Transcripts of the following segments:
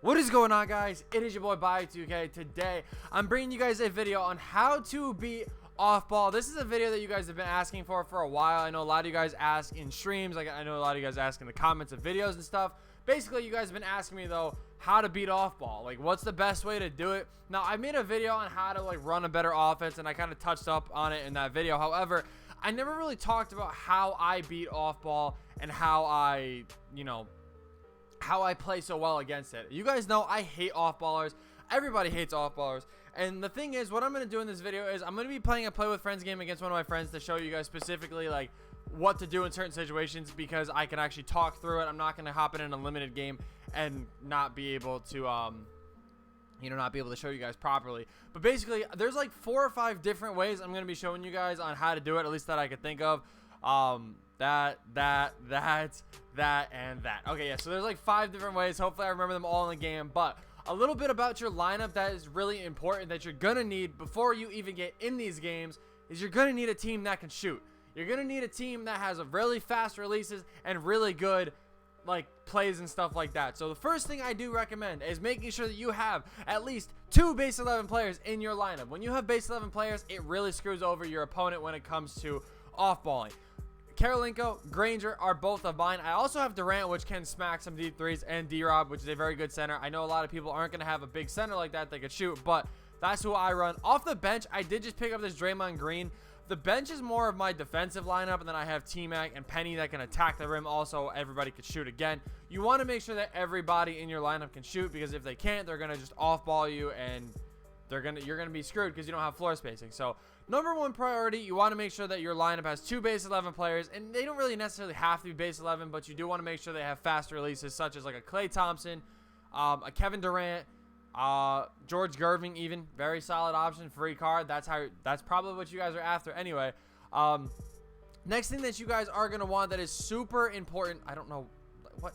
What is going on, guys? It is your boy Bio2K. Today I'm bringing you guys a video on how to beat Offball. This is a video that you guys have been asking for a while. I know a lot of you guys ask in streams, like I know a lot of you guys ask in the comments of videos and stuff. Basically, you guys have been asking me though how to beat Offball, like what's the best way to do it. Now I made a video on how to like run a better offense, and I kind of touched up on it in that video. However, I never really talked about how I beat Offball and how I play so well against it. You guys know I hate off-ballers. Everybody hates off-ballers. And the thing is, what I'm going to do in this video is I'm going to be playing a Play With Friends game against one of my friends to show you guys specifically like what to do in certain situations, because I can actually talk through it. I'm not going to hop in a limited game and not be able to not be able to show you guys properly. But basically, there's like 4 or 5 different ways I'm going to be showing you guys on how to do it, at least that I could think of. That, and that. Okay, yeah, so there's like 5 different ways. Hopefully I remember them all in the game. But a little bit about your lineup that is really important that you're gonna need before you even get in these games is you're gonna need a team that can shoot. You're gonna need a team that has a really fast releases and really good like plays and stuff like that. So the first thing I do recommend is making sure that you have at least 2 base 11 players in your lineup. When you have base 11 players, it really screws over your opponent when it comes to off-balling. Karolinko, Granger are both of mine. I also have Durant, which can smack some deep threes, and D-Rob, which is a very good center. I know a lot of people aren't going to have a big center like that could shoot, but that's who I run. Off the bench, I did just pick up this Draymond Green. The bench is more of my defensive lineup, and then I have T-Mac and Penny that can attack the rim. Also, everybody could shoot again. You want to make sure that everybody in your lineup can shoot, because if they can't, they're going to just off-ball you, and you're gonna be screwed because you don't have floor spacing. So number 1 priority, you want to make sure that your lineup has 2 base 11 players, and they don't really necessarily have to be base 11, but you do want to make sure they have fast releases, such as like a Klay Thompson, a Kevin Durant, George Gervin, even very solid option, free card. That's probably what you guys are after anyway. Next thing that you guys are gonna want that is super important, I don't know what.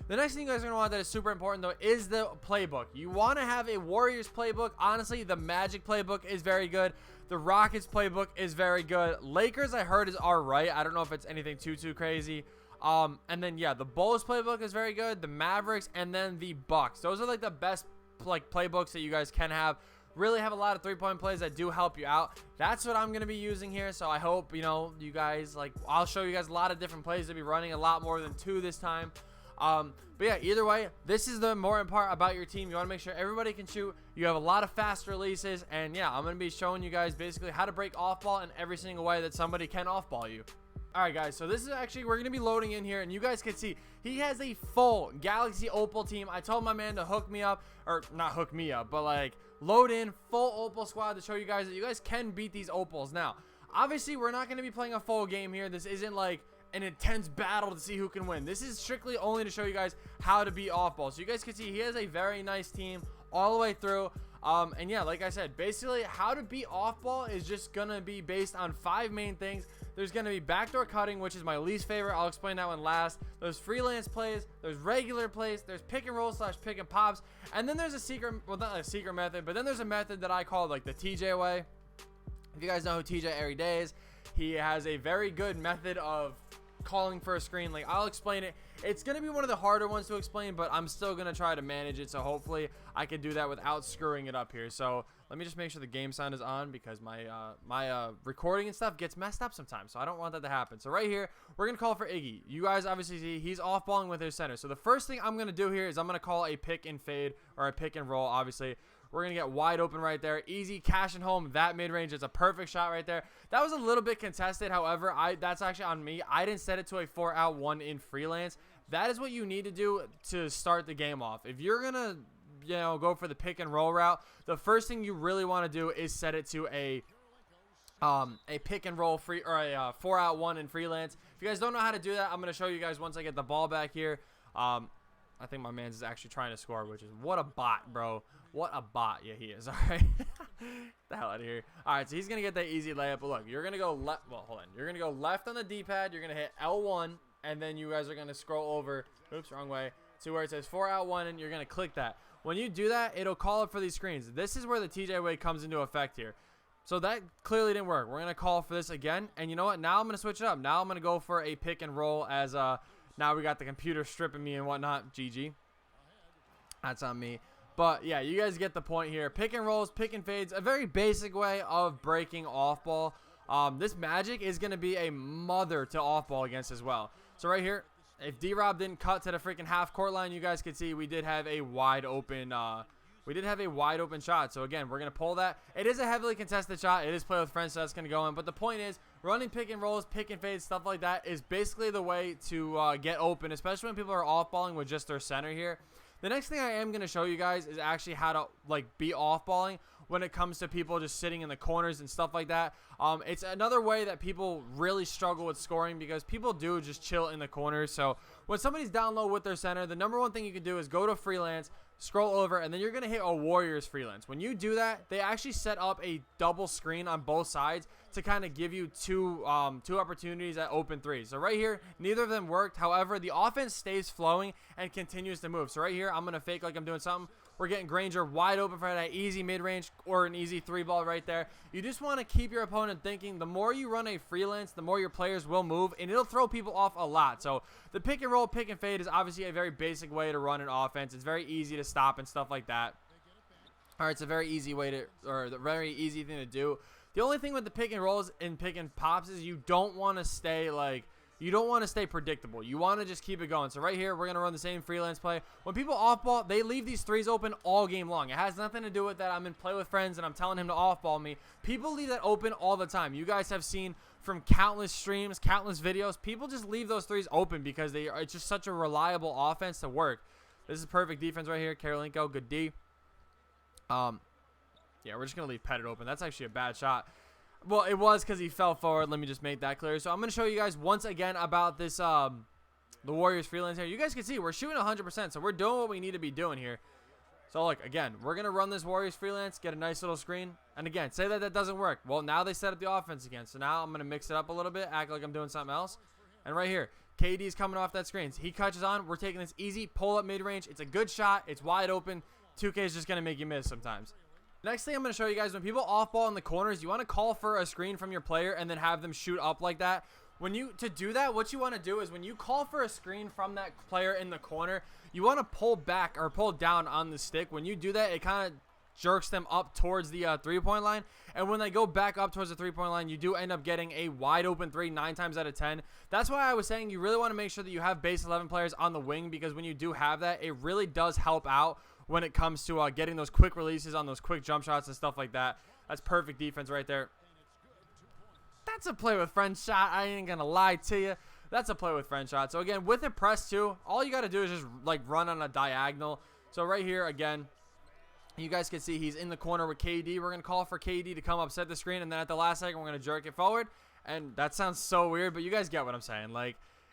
The next thing you guys are going to want that is super important, though, is the playbook. You want to have a Warriors playbook. Honestly, the Magic playbook is very good. The Rockets playbook is very good. Lakers, I heard, is all right. I don't know if it's anything too crazy. And then, yeah, the Bulls playbook is very good. The Mavericks, and then the Bucks. Those are, like, the best, like, playbooks that you guys can have. Really have a lot of 3-point plays that do help you out. That's what I'm going to be using here. So I hope, you guys, like, I'll show you guys a lot of different plays to be running, a lot more than 2 this time. But yeah, either way, this is the important part about your team. You want to make sure everybody can shoot. You have a lot of fast releases, and yeah, I'm going to be showing you guys basically how to break off-ball in every single way that somebody can off-ball you. Alright guys, so this is actually, we're going to be loading in here, and you guys can see he has a full Galaxy Opal team. I told my man to hook me up, or not hook me up, but like load in full Opal squad to show you guys that you guys can beat these Opals. Now, obviously, we're not going to be playing a full game here. This isn't like an intense battle to see who can win. This is strictly only to show you guys how to beat off-ball. So you guys can see he has a very nice team all the way through. And yeah, like I said, basically how to beat off-ball is just gonna be based on 5 main things. There's gonna be backdoor cutting, which is my least favorite. I'll explain that one last. There's freelance plays, there's regular plays, there's pick and roll / pick and pops, and then there's a secret, well, not a secret method, but then there's a method that I call like the TJ way. If you guys know who TJ every day is, he has a very good method of calling for a screen. Like, I'll explain it. It's gonna be one of the harder ones to explain, but I'm still gonna try to manage it, so hopefully I can do that without screwing it up here. So let me just make sure the game sound is on, because my recording and stuff gets messed up sometimes, so I don't want that to happen. So right here, we're gonna call for Iggy. You guys obviously see he's off balling with his center. So the first thing I'm gonna do here is I'm gonna call a pick and fade, or a pick and roll. Obviously we're going to get wide open right there. Easy, cashing home that mid-range. It's a perfect shot right there. That was a little bit contested. However, that's actually on me. I didn't set it to a 4-out 1 in freelance. That is what you need to do to start the game off. If you're going to, go for the pick and roll route, the first thing you really want to do is set it to a pick and roll free, or a 4-out 1 in freelance. If you guys don't know how to do that, I'm going to show you guys once I get the ball back here. I think my man's is actually trying to score, which is, what a bot, bro. What a bot. Yeah, he is. All right. The hell out of here. All right, so he's going to get that easy layup. But look, you're going to go left. Well, hold on. You're going to go left on the D-pad. You're going to hit L1, and then you guys are going to scroll over. Oops, wrong way. To where it says 4-out 1, and you're going to click that. When you do that, it'll call up for these screens. This is where the TJ way comes into effect here. So that clearly didn't work. We're going to call for this again. And you know what? Now I'm going to switch it up. Now I'm going to go for a pick and roll as now we got the computer stripping me and whatnot. GG. That's on me. But yeah, you guys get the point here. Pick and rolls, pick and fades, a very basic way of breaking off ball. This magic is going to be a mother to off ball against as well. So right here, if D-Rob didn't cut to the freaking half court line, you guys could see we did have a wide open shot. So again, we're going to pull that. It is a heavily contested shot. It is play with friends, so that's going to go in. But the point is, running pick and rolls, pick and fades, stuff like that is basically the way to get open, especially when people are off-balling with just their center here. The next thing I am going to show you guys is actually how to be off-balling when it comes to people just sitting in the corners and stuff like that. It's another way that people really struggle with scoring because people do just chill in the corners. So when somebody's down low with their center, the number one thing you can do is go to Freelance, scroll over, and then you're going to hit a Warriors Freelance. When you do that, they actually set up a double screen on both sides to kind of give you two opportunities at open threes. So right here, neither of them worked. However, the offense stays flowing and continues to move. So right here, I'm going to fake like I'm doing something. We're getting Granger wide open for that easy mid-range or an easy three ball right there. You just want to keep your opponent thinking the more you run a Freelance, the more your players will move, and it'll throw people off a lot. So the pick and roll, pick and fade is obviously a very basic way to run an offense. It's very easy to stop and stuff like that. All right, it's a very easy way to, or the very easy thing to do. The only thing with the pick and rolls and pick and pops is you don't want to stay predictable. You want to just keep it going. So right here, we're going to run the same Freelance play. When people off ball, they leave these threes open all game long. It has nothing to do with that I'm in play with friends and I'm telling him to off ball me. People leave that open all the time. You guys have seen from countless streams, countless videos, people just leave those threes open because it's just such a reliable offense to work. This is perfect defense right here. Karolinko, good D. Yeah, we're just going to leave Pettit open. That's actually a bad shot. Well, it was because he fell forward. Let me just make that clear. So I'm going to show you guys once again about this, the Warriors Freelance here. You guys can see we're shooting 100%, so we're doing what we need to be doing here. So, look, again, we're going to run this Warriors Freelance, get a nice little screen. And, again, say that doesn't work. Well, now they set up the offense again. So now I'm going to mix it up a little bit, act like I'm doing something else. And right here, KD's coming off that screen. He catches on. We're taking this easy pull-up mid-range. It's a good shot. It's wide open. 2K is just going to make you miss sometimes. Next thing I'm going to show you guys, when people off ball in the corners, you want to call for a screen from your player and then have them shoot up like that. To do that, what you want to do is when you call for a screen from that player in the corner, you want to pull back or pull down on the stick. When you do that, it kind of jerks them up towards the three-point line. And when they go back up towards the three-point line, you do end up getting a wide open three 9 times out of 10. That's why I was saying you really want to make sure that you have base 11 players on the wing, because when you do have that, it really does help out when it comes to getting those quick releases on those quick jump shots and stuff like that. That's perfect defense right there. That's a play with friends shot. I ain't going to lie to you. That's a play with friends shot. So, again, with a press, too, all you got to do is just, run on a diagonal. So, right here, again, you guys can see he's in the corner with KD. We're going to call for KD to come up, set the screen, and then at the last second, we're going to jerk it forward. And that sounds so weird, but you guys get what I'm saying.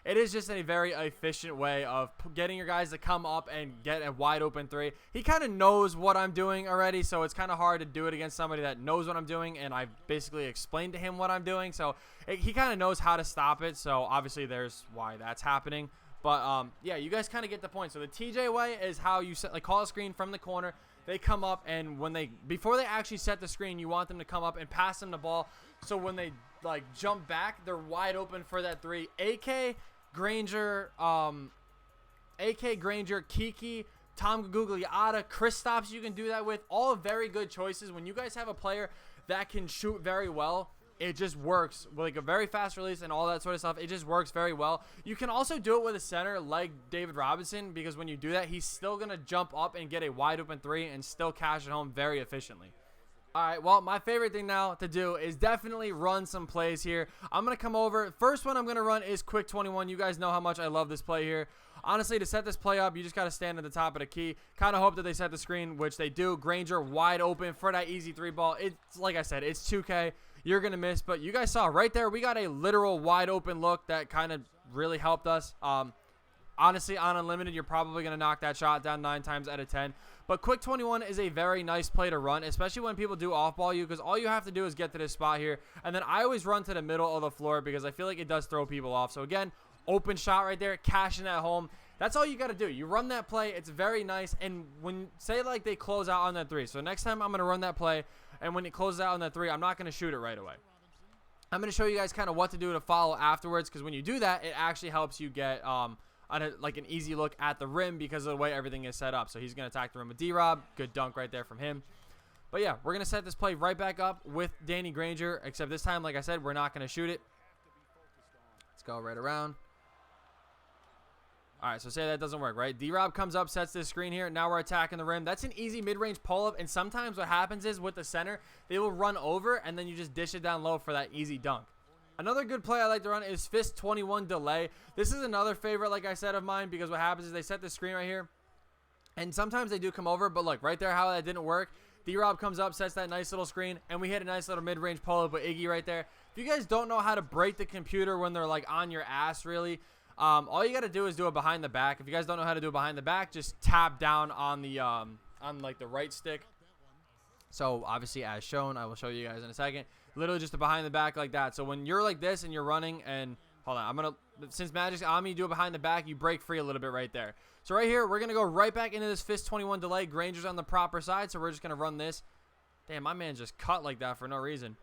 It is just a very efficient way of getting your guys to come up and get a wide open three. He kind of knows what I'm doing already, so it's kind of hard to do it against somebody that knows what I'm doing, and I've basically explained to him what I'm doing. So he kind of knows how to stop it, so obviously there's why that's happening. But, yeah, you guys kind of get the point. So the TJ way is how you call a screen from the corner. They come up, and before they actually set the screen, you want them to come up and pass them the ball. So when they, jump back, they're wide open for that three. AK Granger, Kiki, Tom Gugliotta, Kristaps, you can do that with. All very good choices. When you guys have a player that can shoot very well, it just works. With a very fast release and all that sort of stuff, it just works very well. You can also do it with a center like David Robinson, because when you do that, he's still going to jump up and get a wide open three and still cash it home very efficiently. All right, well, my favorite thing now to do is definitely run some plays here. I'm going to come over. First one I'm going to run is quick 21. You guys know how much I love this play here. Honestly, to set this play up, you just got to stand at the top of the key. Kind of hope that they set the screen, which they do. Granger wide open for that easy three ball. It's like I said, it's 2K. You're going to miss, but you guys saw right there, we got a literal wide open look that kind of really helped us. Honestly, on Unlimited, you're probably going to knock that shot down 9 times out of 10. But quick 21 is a very nice play to run, especially when people do off-ball you, because all you have to do is get to this spot here. And then I always run to the middle of the floor because I feel like it does throw people off. So, again, open shot right there, cashing that home. That's all you got to do. You run that play. It's very nice. And when, say, they close out on that three. So, next time I'm going to run that play, and when it closes out on that three, I'm not going to shoot it right away. I'm going to show you guys kind of what to do to follow afterwards, because when you do that, it actually helps you get a like an easy look at the rim because of the way everything is set up. So he's going to attack the rim with D-Rob. Good dunk right there from him. But yeah, we're going to set this play right back up with Danny Granger, except this time, like I said, we're not going to shoot it. Let's go right around. All right, so say that doesn't work, right? D-Rob comes up, sets this screen here. Now we're attacking the rim. That's an easy mid-range pull-up, and sometimes what happens is with the center, they will run over, and then you just dish it down low for that easy dunk. Another good play I like to run is Fist 21 delay. This is another favorite, like I said, of mine, because what happens is they set the screen right here, and sometimes they do come over, but look, right there how that didn't work. D-Rob comes up, sets that nice little screen, and we hit a nice little mid-range pull-up with Iggy right there. If you guys don't know how to break the computer when they're, like, on your ass, really, all you got to do is do it behind the back. If you guys don't know how to do it behind the back, just tap down on the, like, the right stick. So, obviously, as shown, I will show you guys in a second. Literally just a behind the back like that. So, when you're like this and you're running and, hold on, I'm going to, since Magic's on me, you do it behind the back, you break free a little bit right there. So, right here, we're going to go right back into this Fist 21 delay. Granger's on the proper side, so we're just going to run this. Damn, my man just cut like that for no reason.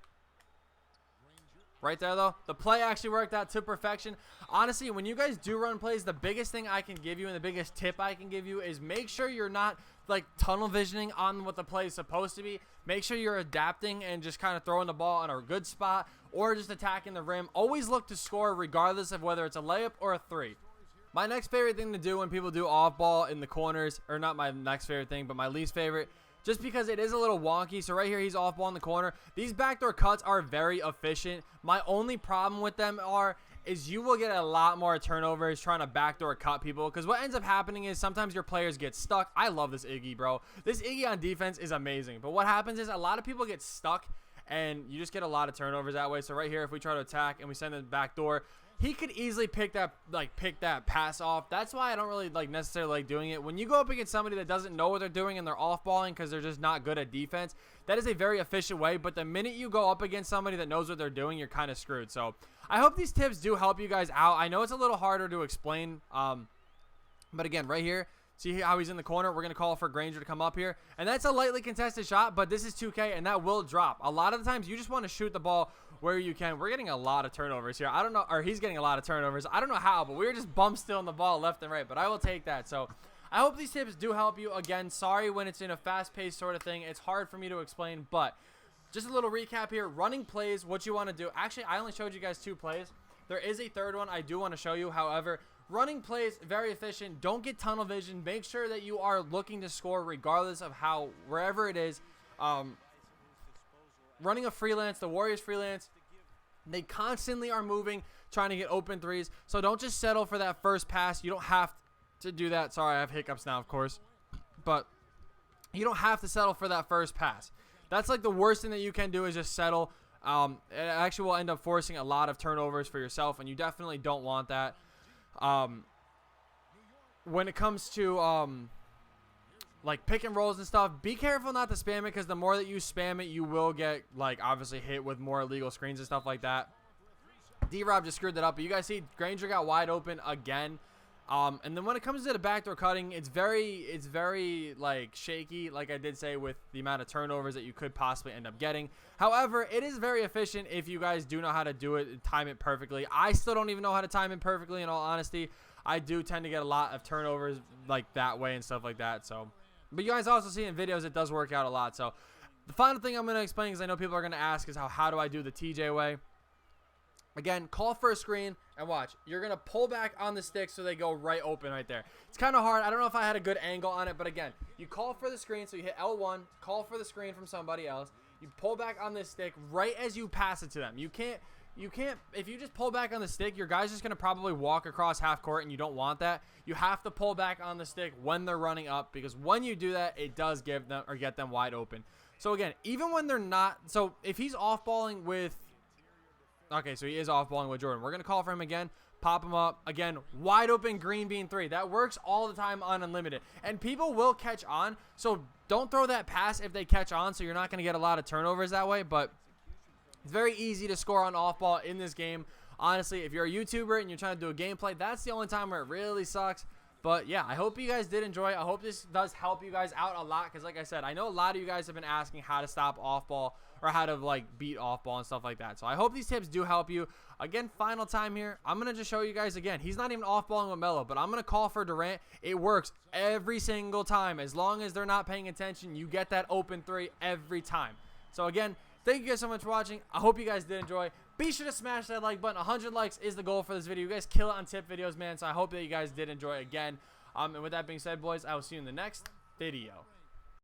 Right there, though, the play actually worked out to perfection. Honestly, when you guys do run plays, the biggest thing I can give you and the biggest tip I can give you is make sure you're not, like, tunnel visioning on what the play is supposed to be. Make sure you're adapting and just kind of throwing the ball on a good spot or just attacking the rim. Always look to score regardless of whether it's a layup or a three. My next favorite thing to do when people do off-ball in the corners, or not my next favorite thing, but my least favorite, just because it is a little wonky. So right here, he's off ball in the corner. These backdoor cuts are very efficient. My only problem with them is you will get a lot more turnovers trying to backdoor cut people, because what ends up happening is sometimes your players get stuck. I love this Iggy, bro. This Iggy on defense is amazing. But what happens is a lot of people get stuck, and you just get a lot of turnovers that way. So right here, if we try to attack and we send it backdoor, he could easily pick that pass off. That's why I don't really necessarily like doing it. When you go up against somebody that doesn't know what they're doing and they're off-balling because they're just not good at defense, that is a very efficient way. But the minute you go up against somebody that knows what they're doing, you're kind of screwed. So I hope these tips do help you guys out. I know it's a little harder to explain, but again, right here, see how he's in the corner? We're going to call for Granger to come up here. And that's a lightly contested shot, but this is 2K, and that will drop. A lot of the times, you just want to shoot the ball where you can. We're getting a lot of turnovers here. I don't know, or he's getting a lot of turnovers. I don't know how, but we were just bump stealing the ball left and right, but I will take that. So I hope these tips do help you. Again, sorry when it's in a fast-paced sort of thing. It's hard for me to explain, but just a little recap here. Running plays, what you want to do. Actually, I only showed you guys 2 plays. There is a third one I do want to show you. However, running plays, very efficient. Don't get tunnel vision. Make sure that you are looking to score regardless of wherever it is. Running a freelance, the Warriors freelance, they constantly are moving, trying to get open threes. So don't just settle for that first pass. You don't have to do that. Sorry, I have hiccups now, of course. But you don't have to settle for that first pass. That's like the worst thing that you can do is just settle. It actually will end up forcing a lot of turnovers for yourself, and you definitely don't want that. When it comes to like pick and rolls and stuff, be careful not to spam it, because the more that you spam it, you will get obviously hit with more illegal screens and stuff like that. D-Rob just screwed that up, but you guys see Granger got wide open again. And then when it comes to the backdoor cutting, it's very shaky, like I did say, with the amount of turnovers that you could possibly end up getting. However, it is very efficient if you guys do know how to do it and time it perfectly. I still don't even know how to time it perfectly, in all honesty. I do tend to get a lot of turnovers like that way and stuff like that. So, but you guys also see in videos it does work out a lot. So the final thing I'm going to explain, because I know people are going to ask, is how do I do the TJ way? Again, call for a screen and watch. You're going to pull back on the stick so they go right open right there. It's kind of hard. I don't know if I had a good angle on it, but again, you call for the screen. So you hit L1, call for the screen from somebody else. You pull back on this stick right as you pass it to them. You can't, if you just pull back on the stick, your guy's just going to probably walk across half court, and you don't want that. You have to pull back on the stick when they're running up, because when you do that, it does give them or get them wide open. So again, even when they're not, so if he's off-balling with, okay, so he is off-balling with Jordan. We're going to call for him again, pop him up. Again, wide open green bean 3. That works all the time on Unlimited. And people will catch on, so don't throw that pass if they catch on, so you're not going to get a lot of turnovers that way. But it's very easy to score on off-ball in this game. Honestly, if you're a YouTuber and you're trying to do a gameplay, that's the only time where it really sucks. But yeah, I hope you guys did enjoy. I hope this does help you guys out a lot, because like I said, I know a lot of you guys have been asking how to stop off-ball or how to like beat off-ball and stuff like that. So I hope these tips do help you. Again, final time here. I'm going to just show you guys again. He's not even off-balling with Melo, but I'm going to call for Durant. It works every single time. As long as they're not paying attention, you get that open three every time. So again, thank you guys so much for watching. I hope you guys did enjoy. Be sure to smash that like button. 100 likes is the goal for this video. You guys kill it on tip videos, man. So I hope that you guys did enjoy again. And with that being said, boys, I will see you in the next video.